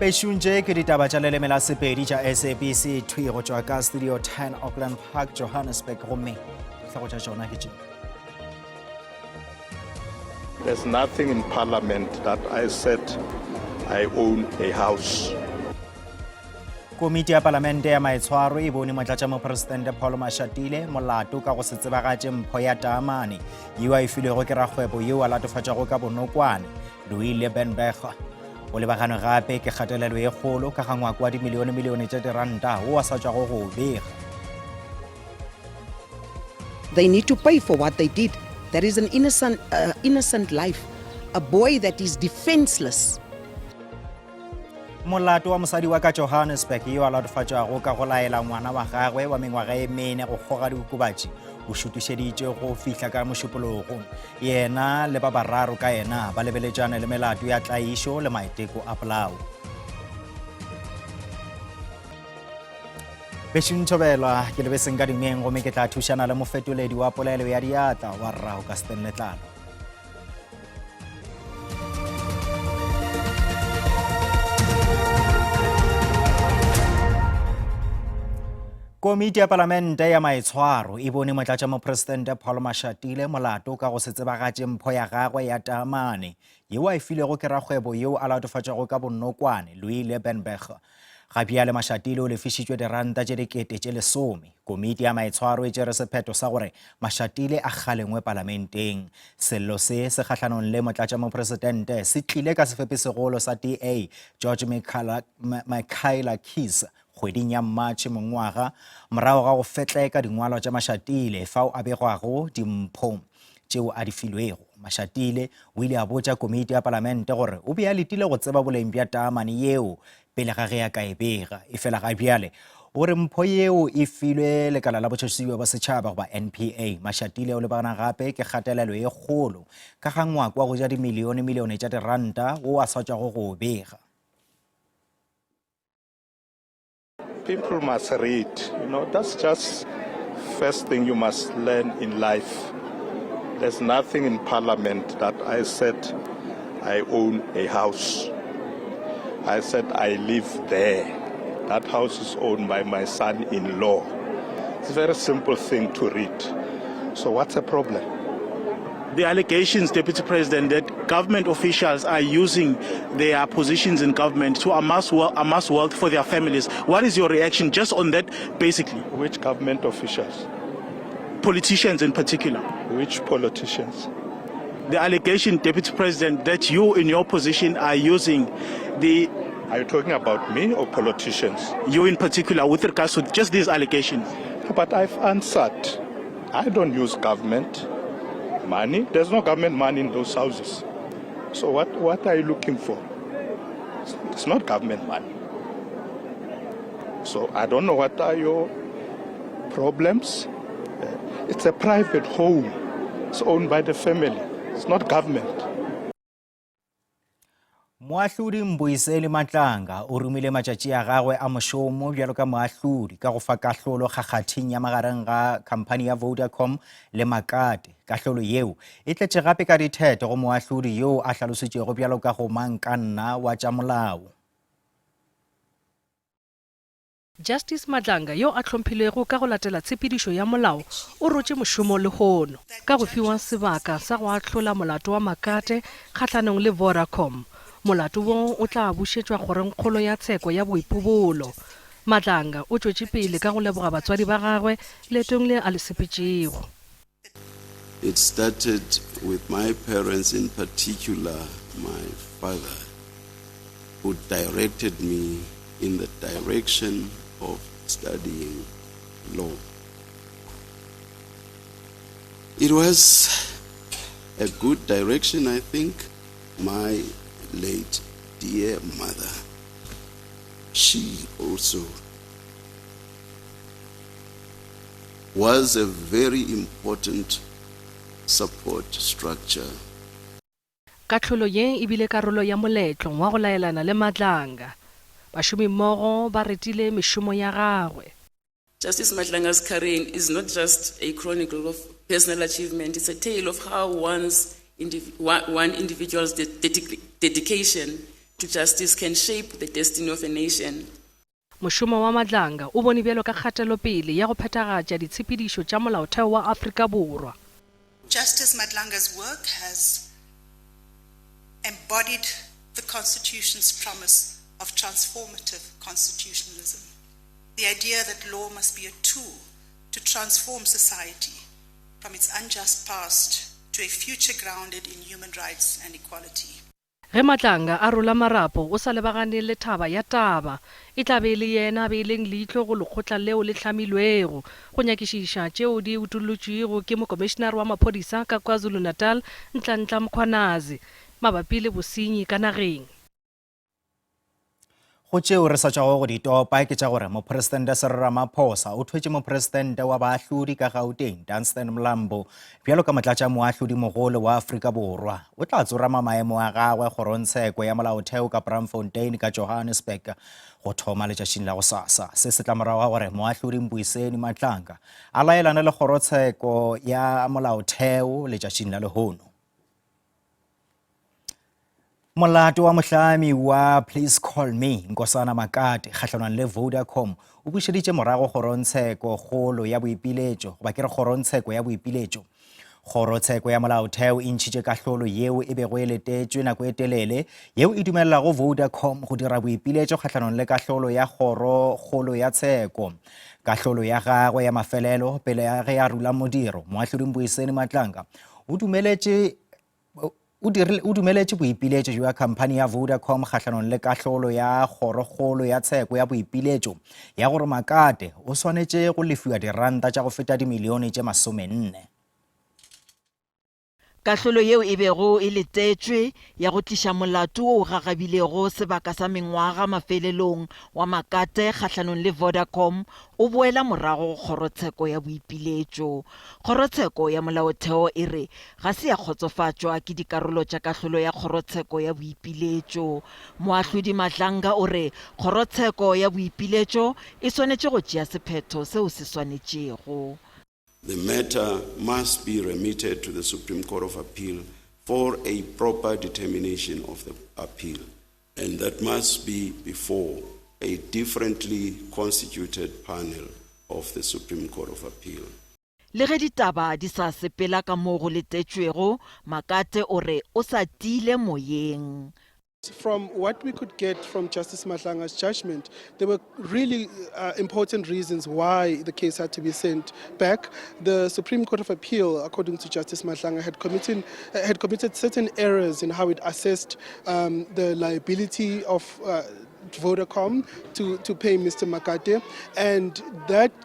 Beshunje ke ditaba tša leleme la Sepedi tša SABC 2 go tšwa ka Studio 10 Auckland Park, Johannesburg. Gomme hlago tša tšona ke tšena. There's nothing in Parliament that I said I own a house. Komiti ya Palamente ya Maitshwaro e bone Motlatšamopresidente Paul Mashatile molato ka go se tsebagatše mpho ya taamane yeo a e filwego ke rakgwebo yeo a latofatšago ka bonokwane Louis Lebenberger. O lebagane gape ke kgatelelo e kgolo ka ga ngwako wa dimilione tša diranta o a sa tšwago go bega. They need to pay for what they did. There is an innocent life, a boy that is defenseless. Molato wa mosadi wa ka Johannesburg yo a latofatšago ka go laela ngwana wa gagwe wa mengwaga e mene go kgoga diokobatši o šutišeditše go fihla ka mošupologo. Yena le ba bararo ka yena ba lebeletšane le melato ya tlaišo le maiteko a polao. Bešontšhobelwa ke lebeseng ka dimeng gomme ke tla thušana le mofetoledi wa polelo ya diatla wa rrago ka Stanley Tlalo. Komiti ya Palamente ya Maitshwaro e bone Motlatšamopresidente Paul Mashatile molato ka go se tsebagatše mpho ya gagwe ya taamane yeo a e filego ke rakgwebo yeo a latofatšago ka bonokwane Louis Lebenberger. Gabjale Mashatile o lefišitšwe diranta tše dikete tše 10. Komiti ya Maitshwaro e tšere sephetho sa gore Mashatile a kgalengwe Palamenteng. Sello se kgahlanong le Motlatšamopresidente se tlile ka sefepisegolo sa DA George Michaela Keys kgweding ya Matšhe mongwaga morago ga go fetleka dingwalwa tša Mashatile fao a begwago dimpho tšeo a di filwego. Mashatile o ile a botša komiti ya Palamente gore o be a letile go tseba boleng bja taamane yeo pele ga ge a ka e bega. Efela gabjale o re mpho yeo e filwe lekala la botšhotšhiwa ba setšhaba goba NPA. Mashatile o lebagana gape ke kgatelelo e kgolo ka ga ngwako wa go ja dimilione tša diranta o a sa tšwago go bega. People must read, that's just first thing you must learn in life. There's nothing in Parliament that I said I own a house. I said I live there. That house is owned by my son-in-law. It's a very simple thing to read. So what's the problem? The allegations, Deputy President, that government officials are using their positions in government to amass wealth for their families. What is your reaction just on that, basically? Which government officials? Politicians in particular. Which politicians? The allegation, Deputy President, that you in your position are using the... Are you talking about me or politicians? You in particular, with regards to just these allegations. But I've answered. I don't use government money. There's no government money in those houses. So what are you looking for? It's not government money. So I don't know what are your problems. It's a private home. It's owned by the family. It's not government. Moahlodi Mboiseli Matlanga o rumile matšatši a gagwe a mošomo bjalo ka moahlodi ka go fa kahlolo kgakgathing ya magareng ga khamphani ya Vodacom le Makate. Kahlolo yeo e tletše gape ka dithetho go moahlodi yo a hlalošitšego bjalo ka go mankanna wa tša molao. Justice Matlanga yo a tlhomphilego ka go latela tshepedišo ya molao o rotše mošomo le hono ka go fiwa sebaka sa go ahlola molato wa Makate kgahlanong le Vodacom. Molato wo o tla bušetšwa kgorongkgolo ya tsheko ya boipobolo. Matlanga o tšwetše pele ka go leboga batswadi ba gagwe leetong le a le sepetšego. It started with my parents, in particular my father, who directed me in the direction of studying law. It was a good direction, I think. My late dear mother, she also was a very important support structure. Kahlolo ye e bile karolo ya moletlo wa go laelana le Matlanga. Bašomi mmogo ba retile mešomo ya gagwe. Justice Matlanga's career is not just a chronicle of personal achievement, it's a tale of how one individual's dedication to justice can shape the destiny of a nation. Mošomo wa Madlanga o bone bjalo ka kgatelopele ya go phethagatša ditshepedišo tša molaotheo wa Afrika Borwa. Justice Madlanga's work has embodied the Constitution's promise of transformative constitutionalism. The idea that law must be a tool to transform society from its unjust past to a future grounded in human rights and equality. Ge Madlanga a rola marapo o sa lebagane le thaba ya taba e tla be le yena be leng leihlo go lekgotla leo le hlamilwego go nyakišiša tšeo di utolotšwego ke mokomišenare wa maphodisa ka KwaZulu-Natal Nhlanhla Mkhwanazi mabapi le bosenyi ka nageng. Go tšeo re sa tšago go di topa ke tša gore mopresidente Cyril Ramaphosa o thwetše mopresidente wa baahlodi ka Gauteng Dunstan Mlambo bjalo ka motlatša moahlodi mogolo wa Afrika Borwa o tla tsorama maemo a gagwe kgorotsheko ya molaotheo ka Braamfontein ka Johannesburg go thoma letšatšing la go sasa se se tlamorago ga gore moahlodi Mbuyiseni Matlanga a laelane le kgorotsheko ya molaotheo letšatšing la lehono. Molato wa mohlami wa Please Call Me Nkosana Makate kgahlanong le Vodacom o bušeditše morago kgorotsheko kgolo ya boipiletšo goba ke re kgorotsheko ya boipiletšo. Kgorotsheko ya molaotheo e ntšhitše kahlolo yeo e bego e letetšwe nako e telele yeo e dumelelago Vodacom go dira boipiletšo kgahlanong le kahlolo ya kgoro ya tsheko. Kahlolo ya gagwe ya mafelelo pele ya ge a rula modiro moahlodi Mbuyiseni Matlanga o dumeletše boipiletšo jwa khamphani ya Vodacom kgahlanong le kahlolo ya kgorokgolo ya tsheko ya boipiletšo ya gore Makate o swanetše go lefiwa diranta tša go feta dimilione tše 40. Kahlolo yeo e bego e letetšwe ya go tliša molato o gagabilego sebaka sa mengwaga mafelelong wa Makate kgahlanong le Vodacom o boela morago kgorotsheko ya boipiletšo. Kgorotsheko ya molaotheo e re ga se ya kgotsofatšwa ke dikarolo tša kahlolo ya kgorotsheko ya boipiletšo. Moahlodi Matlanga o re kgorotsheko ya boipiletšo e swanetše go tšea sephetho seo se swanetšego. The matter must be remitted to the Supreme Court of Appeal for a proper determination of the appeal, and that must be before a differently constituted panel of the Supreme Court of Appeal. Le ge ditaba di sa sepela ka moo go letetšwego, Makate o re o sa tile moyeng. From what we could get from Justice Matlanga's judgment, there were really important reasons why the case had to be sent back. The Supreme Court of Appeal, according to Justice Matlanga, had committed certain errors in how it assessed the liability of Vodacom to pay Mr. Makate, and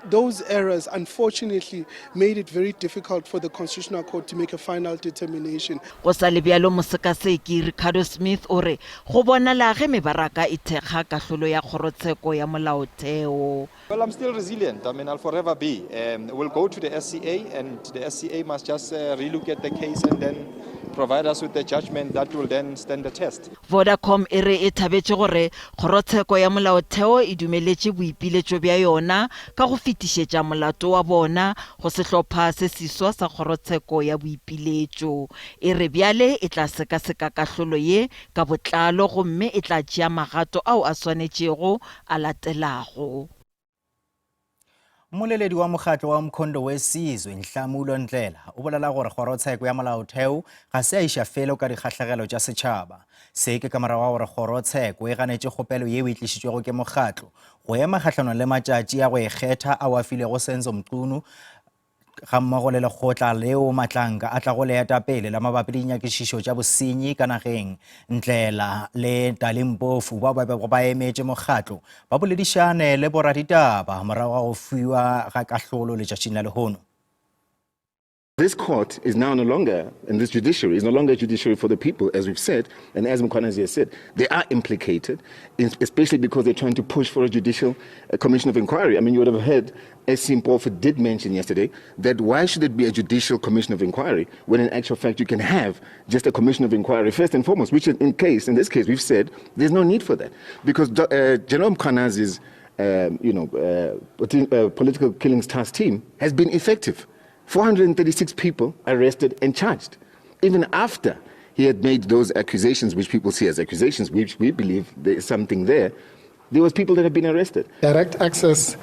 those errors unfortunately made it very difficult for the Constitutional Court to make a final determination. Go sa le bjalo mosekaseki Ricardo Smith o re go bonala ge mebaraka e thekga kahlolo ya kgorotsheko ya molaotheo. Well, I'm still resilient. I mean, I'll forever be. We'll go to the SCA, and the SCA must just relook at the case and then provide us with the judgment that will then stand the test. Vodacom e re e thabetše gore kgorotsheko ya molaotheo e dumeletše boipiletšo bja yona ka go fetišetša molato wa bona go sehlopha se seswa sa kgorotsheko ya boipiletšo. E re bjale e tla sekaseka kahlolo ye ka botlalo gomme e tla tšea magato ao a swanetšego a latelago. Moleledi wa mokgatlo wa Mkhondo wesizwe Nhlamulo Ndlela o bolela gore kgorotsheko ya molaotheo ga se a iša felo ka dikgahlagelo tša setšhaba. Se ke ka morago wa gore kgorotsheko e ganetše kgopelo yeo e tlišitšwego ke mokgatlo go ema kgahlano le matšatši a go ikgetha ao a filego Senzo Mqunu ga mmogo le lekgotla leo Matlanga a tla go leeta pele la mabapi le nyakišišo tša bosenyi ka nageng. Ndlela le Dalimpofu ba emetše mokgatlo ba boledišane le boraditaba morago ga go fiwa ga kahlolo letšatšing la lehono. This court is now no longer, and this judiciary is no longer a judiciary for the people, as we've said, and as Mkhwanazi has said. They are implicated, especially because they're trying to push for a judicial commission of inquiry. I mean, you would have heard S.C. Mpofu did mention yesterday that why should it be a judicial commission of inquiry when in actual fact you can have just a commission of inquiry first and foremost, which in this case, we've said there's no need for that. Because General Mkhwanazi's political killings task team has been effective. 436 people arrested and charged, even after he had made those accusations, which people see as accusations, which we believe there is something there was people that have been arrested. Direct access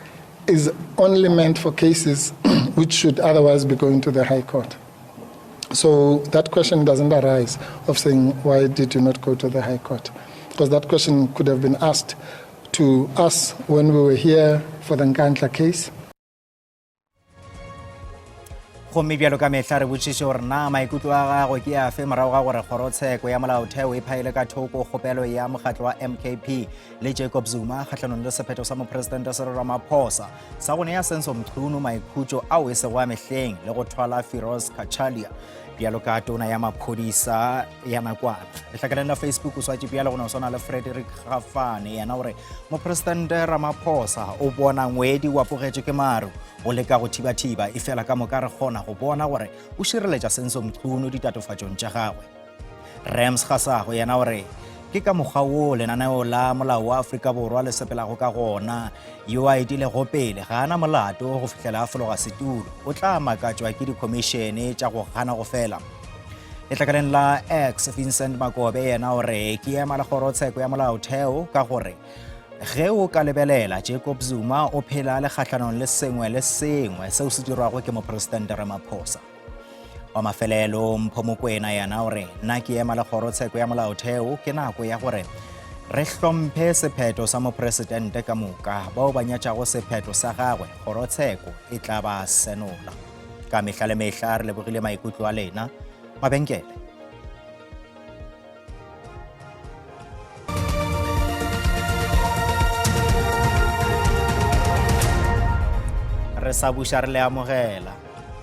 is only meant for cases which should otherwise be going to the High Court. So that question doesn't arise of saying, why did you not go to the High Court? Because that question could have been asked to us when we were here for the Nkandla case. gomme bjalo ka mehla re botšiše gore na maikutlo a gagwe ke afe morago ga gore kgorotsheko ya molaotheo e phaile ka thoko kgopelo ya mokgatlo wa MKP le Jacob Zuma kgatlhanong le sephetho sa mopresidente Cyril Ramaphosa sa go nea senso mthunu maikhutšo ao e sego a mehleng le go thwala Firoz Kachalia bjalo ka tona ya maphodisa ya nakwana lehlakaleng la Facebook o swatše bjalo go na swana le Frederick Gafane yena gore mopresidente Ramaphosa o bona ngwedi wa pogetše ke maru o leka go thiba-thiba e fela ka moka re kgona go bona gore o šireletša senso mthunu ditatofatšong tša gagwe Rams Khasago yena gore ke ka mokgwa wo lenaneo la molao wa Afrika Borwa le sepelago ka gona yo a edilego pele ga ana molato go fihlela a fologa setulo o tla makatšwa ke dikomišene tša go gana go fela letlakaleng la X Vincent Makobe yena gore ke ema le kgorotsheko ya molaotheo ka gore ge o ka lebelela Jacob Zuma o phela le kgatlhanong le sengwe seo se dirwago ke mopresidente Ramaphosa wa mafelelo Mpho Mokoena yana gore nna ke ema le kgorotsheko ya molaotheo ke nako ya gore re hlomphe sephetho sa mopresidente ka moka bao ba nyatšago sephetho sa gagwe kgorotsheko e tla ba senola ka mehla le mehla re lebogile maikutlo a lena mabenkele re sa buša re le amogela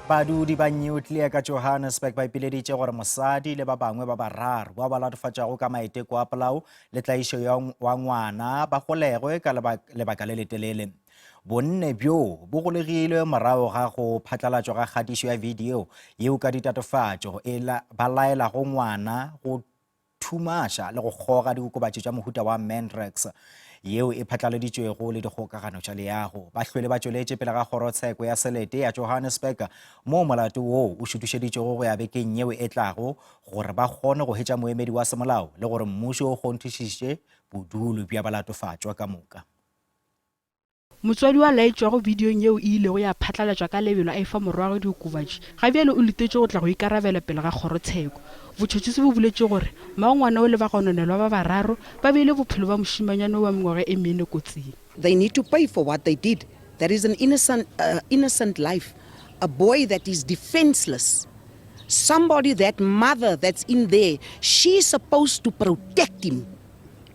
badudi ba nyutlile ka Johannesburg ba ipileditše gore mosadi le ba bangwe ba bararo ba latofatšago ka maiteko a polao le tlaišo wa ngwana ba golegwe ka lebaka le letelele bonne bjo bo golegilwe morago ga go phatlalatšwa ga kgatišo ya video yeo ka ditatofatšo ba laela go ngwana go thumaša le go goga diokobatši tša mohuta wa Mandrax yeo e phatlaladitšwego le dikgokagano tša leago ba hlwele ba tšweletše pele ga kgorotsheko ya selete ya Johannesburg mo molato woo o šutišeditšego go ya bekeng yeo e tlago gore ba kgone go hetša moemedi wa semolao le gore mmušo o kgonthišiše bodulo bja balatofatšwa ka moka motswadi wa laetšwa go videong yeo e ile go ya phatlalatšwa ka lebelo a efa morwago diokobatši ga bjale o letetše go tla go ikarabela pele ga kgorotsheko botšhotšhisi bo boletše gore mao ngwana o le ba gononelwa ba bararo ba beile bophelo ba mošimanyane wa mengwaga e mene kotsing. They need to pay for what they did. That is an innocent life, a boy that is defenseless, somebody, that mother that's in there, she's supposed to protect him,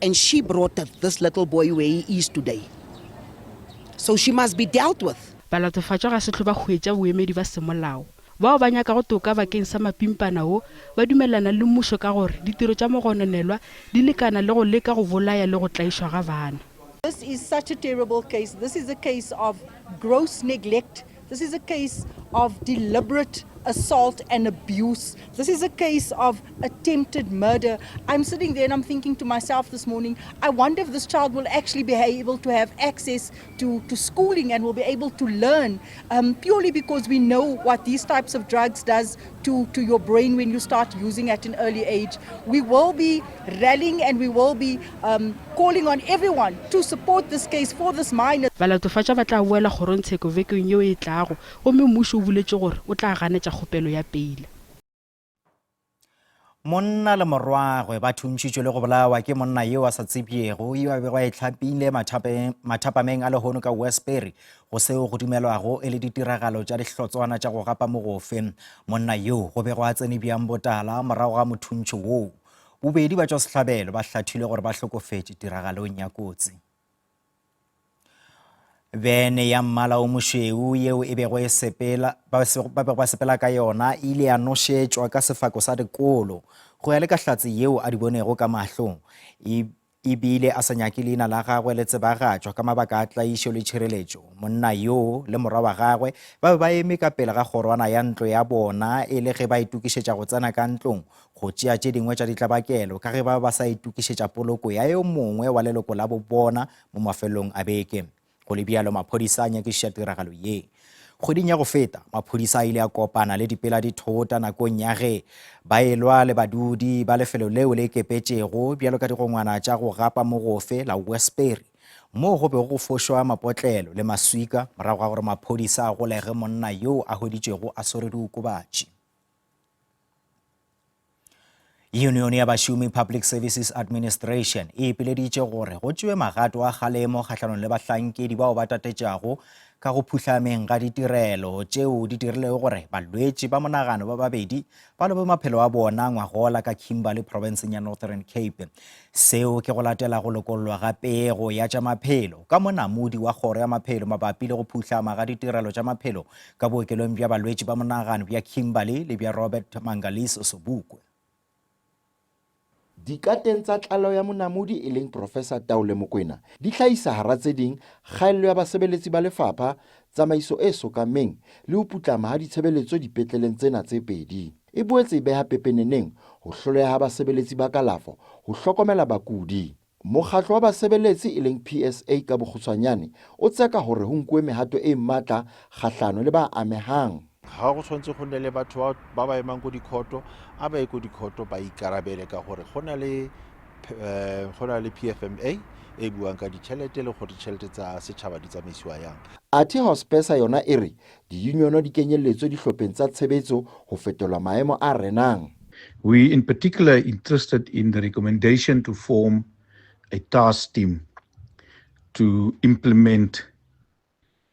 and she brought this little boy where he is today. So she must be dealt with. Balatofatšwa ga se tlo ba hwetša boemedi ba semolao bao ba nyaka go toka bakeng sa mapimpana wo ba dumelana le mmušo ka gore ditiro tša mogononelwa di lekana le go leka go bolaya le go tlaišwa ga bana. This is such a terrible case. This is a case of gross neglect. This is a case of deliberate assault and abuse. This is a case of attempted murder. I'm sitting there and I'm thinking to myself this morning, I wonder if this child will actually be able to have access to schooling and will be able to learn, purely because we know what these types of drugs does to your brain when you start using at an early age. We will be rallying and we will be calling on everyone to support this case for this minor. Balatofatšwa ba tla boela kgorotsheko bekeng yeo e tlago gomme mmušo o boletše gore o tla ganetša kgopelo ya pele. Monna le morwagwe ba thuntšitšwe le go bolawa ke monna yeo a sa tsebiego yo a bego a itlhapile mathapameng a lehono ka Westbury go seo go dumelwago e le ditiragalo tša dihlotswana tša go gapa mogofe monna yeo go bego a tsene bjang botala morago ga mothuntšo woo bobedi ba tšwa sehlabelo ba hlathile gore ba hlokofetše tiragalong ya kotsi. Bene ya mmala o mošweu yeo e bego ba sepela ka yona ile ya nošetšwa ka sefako sa dikolo go ya le ka hlatse yeo a di bonego ka mahlong e bile a sa nyake leina la gagwe le tsebagatšwa ka mabaka a tlaišo le tšhireletšo monna yoo le morwa wa gagwe ba be ba eme ka pele ga kgorwana ya ntlo ya bona e le ge ba itukišetša go tsena ka ntlong go tšea tše dingwe tša ditlabakelo ka ge ba sa itukišetša poloko ya yo mongwe wa leloko la bobona mo mafelong a beke go le bjalo maphodisa a nyakišiša tiragalo ye kgweding ya go feta maphodisa a ile a kopana le dipela dithota nakong ya ge ba elwa le badudi ba lefelo leo le kepetšego bjalo ka digongwana tša go gapa mogofe la Westbury moo go be go fošwa mapotlelo le maswika morago ga gore maphodisa a golege monna yo a hweditšego a swere diokobatši. Union ya Bašomi Public Services Administration e ipileditše gore go tšewe magato a kgalemo kgatlhanong le bahlankedi bao ba tatetšago ka go phutlameng ga ditirelo tšeo di dirilego gore balwetši ba monagano ba babedi ba lobe maphelo a bona ngwagola ka Kimberley provinceng ya Northern Cape. Seo ke go latela go lokollwa ga pego ya tša maphelo ka monamodi wa kgoro ya maphelo mabapi le go phutlama ga ditirelo tša maphelo ka bookelong bja balwetši ba monagano bja Kimberley le bja Robert Mangaliso Sobukwe. Dikateng tsa tlalo ya monamodi e leng Professor Taule Mokoena di tlhaisa hara tse ding kgaello ya basebeletsi ba lefapha tsamaiso e sokameng le ho putlama ha ditshebeletso dipetleleng tsena tse pedi. E boetse e beha pepeneneng ho hloleha ha basebeletsi ba kalafo ho hlokomela bakudi. Mokgatlo wa basebeletsi e leng PSA ka bokgutshwanyane o tseka hore ho nkuwe mehato e matla kgahlano le ba amehang. Ha go tshwantse go nne le batho ba ba emang go dikhoto a ba e go dikhoto ba ikarabele ka gore go na le PFMA e buang ka ditšhelete le gore ditšhelete tsa setšhaba di tsamaisiwa yang. Athe Hospesa yona e re diuniono di kenyelletswe dihlopheng tsa tshebetso ho fetolwa maemo a renang. We in particular interested in the recommendation to form a task team to implement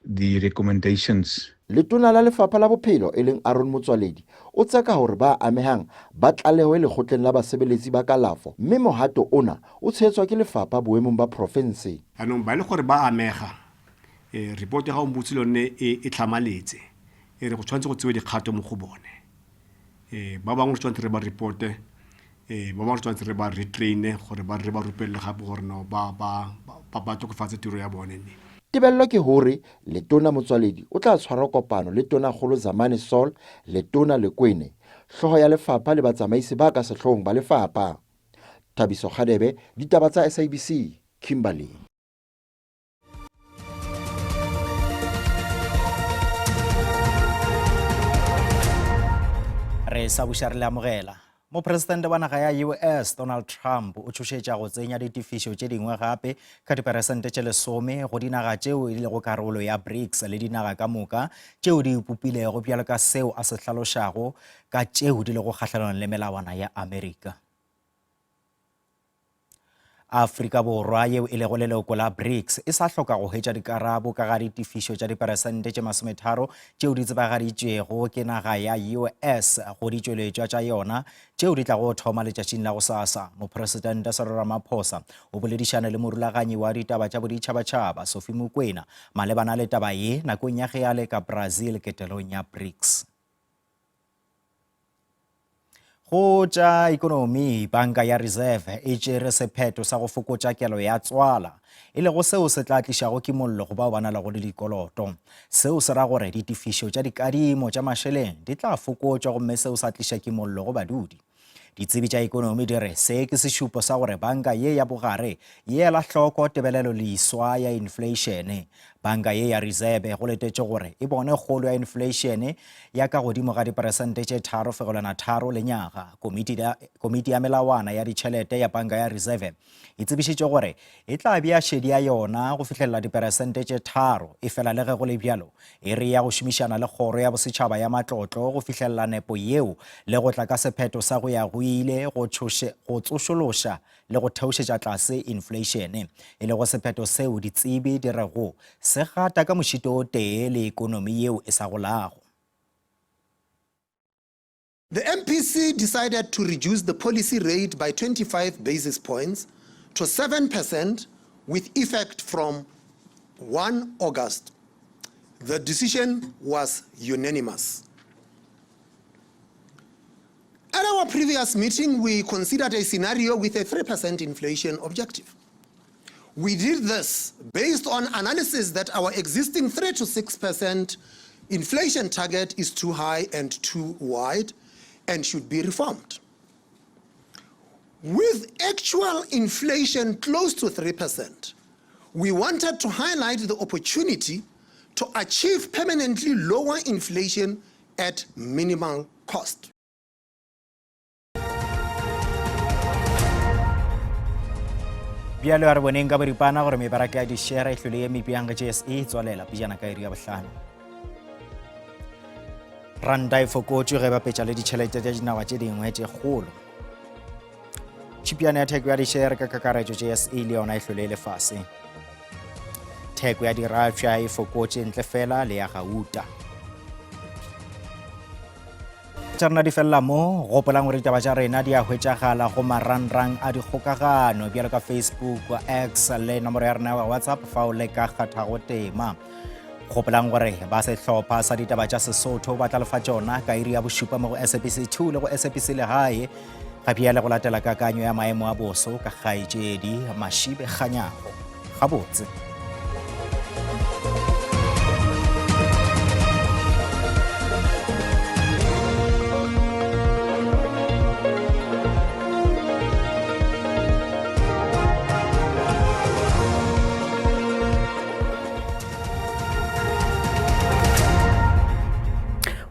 the recommendations. Letona la lefapha la bophelo e leng Aaron Motswaledi o tseka hore ba amehang ba tlaleho le lekgotleng la basebeletsi ba kalafo mme mohato ona o tshehetswa ke lefapha boemong ba province. Anong ba ile gore ba amega report ga o mbutsi lone e tlhamaletse e re go tshwantse go tsewe dikgato mo go bone ba bangwe tshwantse re ba report ba bangwe tshwantse re ba retrain gore ba re ba rupelle gape gore no ba tokafatsa tiro ya bone. Tebello ke hore letona Motswaledi o tla tshwara kopano le tona Kgolo Zamani Sol, letona Lekwene, hloho ya lefapha le batsamaisi ba ka sehloohong ba lefapha. Thabiso Kgadebe, ditaba tsa SABC, Kimberley. Re sa bušare le amogela. Mopresidente wa naga ya US Donald Trump o tšhošetša go tsenya ditifišo tše dingwe gape ka diperesente tše 10 go dinaga tšeo e lego karolo ya BRICS le dinaga ka moka tšeo di ipopilego bjalo ka seo a se hlalošago ka tšeo di lego kgahlanong le melawana ya Amerika. Afrika Borwa yeo e lego leloko la BRICS e sa hloka go hwetša dikarabo ka ga ditifišo tša diperesente tše 30 tšeo di tsebagaditšego ke naga ya US go ditšweletšwa tša yona tšeo di tla go thoma letšatšing la go sasa. Mopresidente Cyril Ramaphosa o boledišana le morulaganyi wa ditaba tša boditšhabatšhaba Sophie Mokoena malebana le taba ye nakong ya ge a le ka Brazil ketelong ya BRICS. Go tša ikonomi, Banka ya Reserve e tšere sephetho sa go fokotša kelo ya tswala e lego seo se tla tlišago kimollo go bao ba nalago le dikoloto. Seo se ra gore ditifišo tša dikadimo tša mašeleng di tla fokotšwa gomme seo sa tliša kimollo go badudi. Ditsebi tša ikonomi di re se ke sešupo sa gore banka ye ya bogare ye ela hloko tebelelo leiswa ya inflation. Banka ye ya Reserve go letetše gore e bone kgolo ya inflation ya ka godimo ga diperesente tše 3.3 lenyaga. Komiti ya melawana ya ditšhelete ya Banka ya Reserve e tsebišitše gore e tla bea šedi ya yona go fihlelela diperesente tše 3 e fela le ge go le bjalo e re ya go šomišana le kgoro ya bosetšhaba ya matlotlo go fihlelela nepo yeo le go tla ka sephetho sa go ya go ile go tsošološa le go theošetša tlase inflation e le go sephetho seo ditsebi di rego se gata ka mošito o tee le ekonomi yeo e sa golago. The MPC decided to reduce the policy rate by 25 basis points to 7% with effect from 1 August. The decision was unanimous. At our previous meeting, we considered a scenario with a 3% inflation objective. We did this based on analysis that our existing 3 to 6% inflation target is too high and too wide and should be reformed. With actual inflation close to 3%, we wanted to highlight the opportunity to achieve permanently lower inflation at minimal cost. Bjalo re boneng ka boripana gore mebaraka ya di-share e hlole ye mepiang GSE tswalela pejana ka iri ya bohlano. Randa e fokotšwe ge bapetša le ditšhelete tša dinawa tše dingwe tše kgolo. Tšhipiana ya theko ya di-share ka kakaretšo GSE le yona e hlole e le fase. Theko ya dirafša e fokotše ntle fela le ya gauta. Tša rena di felela mo gopolang gore ditaba tša rena di a hwetšagala go marangrang a dikgokagano bjalo ka Facebook, X le nomoro ya rena ya WhatsApp fa o leka kgathago tema. Gopolang gore ba sehlopha sa ditaba tša Sesotho ba tla lefa tšona ka iri ya bošupa mo go SABC 2 le go SABC Lehae gape ya le go latela kakanyo ya maemo a boso ka kgaetšedi Mashibe Kganyago gabotse.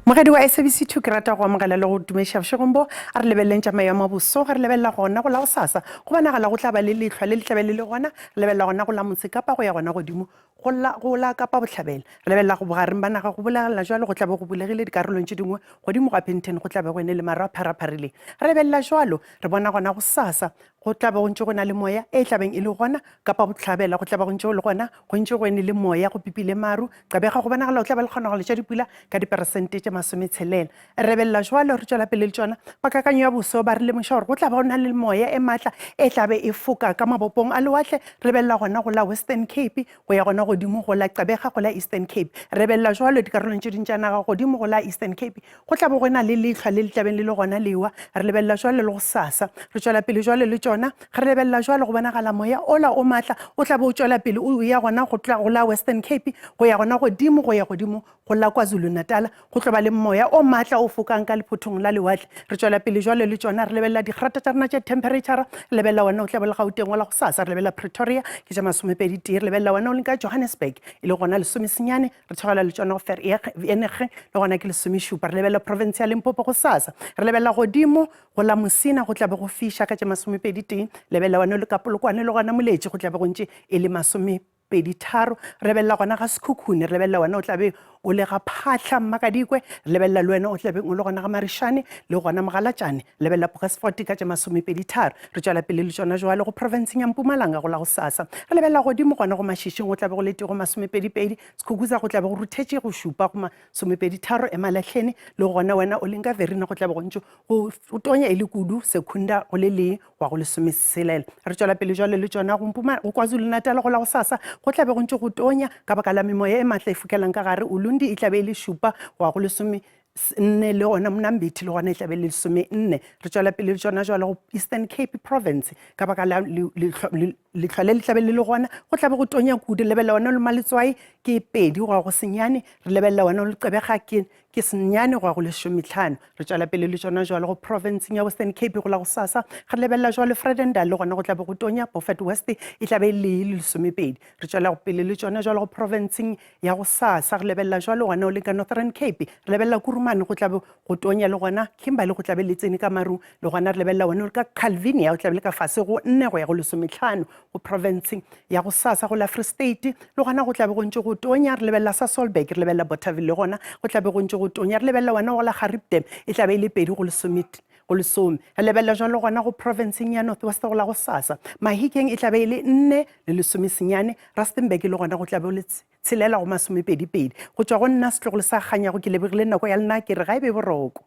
Mogedi wa SABC 2 ke rata go amogela le go dumesha bšegombo a re lebeleng tša maemo a boso ga re lebelela gona go la go sasa go bonagala go tla ba le lehlwa le letlabe le le gona re lebelela gona go la Motsekapa go ya gona godimo go la Kapa Botlhabela re lebelela go bogareng ba naga go bolela jalo go tla be go bulegile dikarolong tše dingwe godimo ga Penton go tla be go ene le mara pharapharileng re lebelela jalo re bona gona go sasa go tla be go ntse go na le moya e tlabeng e le gona Kapa Botlhabela go tla be go ntse go le gona go ntse go ene le moya go pipile maru qabega go bonagala go tla be le kgona go le tša dipula ka diperesente tše 60 re belela jwalo re tšwela pele le tšona ba kakanyo ya boso ba re lemoša gore go tla be go na le moya e maatla e tlabe e foka ka mabopong a lewatle re belela gona go la Western Cape go ya gona godimo go la qabega go la Eastern Cape re belela jwalo dikarolong tše dintša naga godimo go la Eastern Cape go tla be go na le lehlwa le letlabeng le le gona lewa re lebelela jwalo le go sasa re tšwela pele jwalo le tšona re lebelela jwalo go bonagala moya ola o maatla o tla be o tšwela pele o ya gona go tla go la Western Cape go ya gona godimo go la KwaZulu Natal go tloba le moya o maatla o fokang ka lephothong la lewatle re tšwela pele jwalo le tšona re lebelela digrata tša rena tša temperature re lebelela wena o tla be le Gauteng wa la go sasa re lebelela Pretoria ke tša 20 re lebelela wena o leng ka Johannesburg e le gona lesomesenyane re tšhogela le tšona go Vereeniging le gona ke lesomešupa re lebelela province ya Limpopo go sasa re lebelela godimo go la Mosina go tla be go fiša ka tša 20 lebelela wena o le ka Polokwane le gona Moletši go tla be go ntše e le 23 re lebelela gona ga Sekhukhune re lebelela wena o tla be o le ga Phatla Mmakadikwe re lebelela le wena o tla be o le gona ga Marishane le gona Mogalatšane lebelela Boksfort ka tša 23 re tšwela pele le tšona jwale go provinceng ya Mpumalanga go la go sasa re lebelela godimo gona go Mašhišing go tla be go lete go 22 Sekhukhutsa go tla be go ruthetše go šupa go 23 Emalahleni le gona wena o leng ka Verina go tla be go ntše go tonya e le kudu Secunda go le le wa go 16 re tšwela pele jwale le tšona go KwaZulu Natal go la go sasa go tla be go ntše go tonya ka baka la memoya e maatla e fokelang ka gare Ulundi e tla be e le šupa wa go 14 le gona Mnambithi le gona e tla be le 14 re tšwela pele le tšona jwale go Eastern Cape Province ka baka la lehlwa le le tla be le le gona go tla be go tonya kudu lebelela wena le Maletswai ke 2 go ya go Senyane re lebelela wena le Qabega ke Senyane go ya go 15 re tšwela pele le tšona jwale go provinceng ya Western Cape go la go sasa re lebelela jwale Vredendal le gona go tla be go tonya Beaufort West e tla be le 12 re tšwela pele le tšona jwale go provinceng ya go sasa re lebelela jwale gona o le ka Northern Cape re lebelela Kurumane go tla be go tonya le gona Kimberley go tla be le tsene ka Maru le gona re lebelela wena o le ka Calvinia o tla be le ka fase go 4 go ya go 15 go provinceng ya go sasa go la Free State le gona go tla be go ntše go tonya re lebelela Sasolburg re lebelela Bothaville le gona go tla be go ntše go tonya re lebelela wena go la Garibdam e tla be e le 2 go 10 re lebelela jwalo gona go provinceng ya North West go la go sasa Mahikeng e tla be e le 4 le 10 Rustenburg le gona go tla be o le tshelela go 22 go tšwa go nna setlogo le sa kganya go ke lebegile nako ya lena ke re ga e be boroko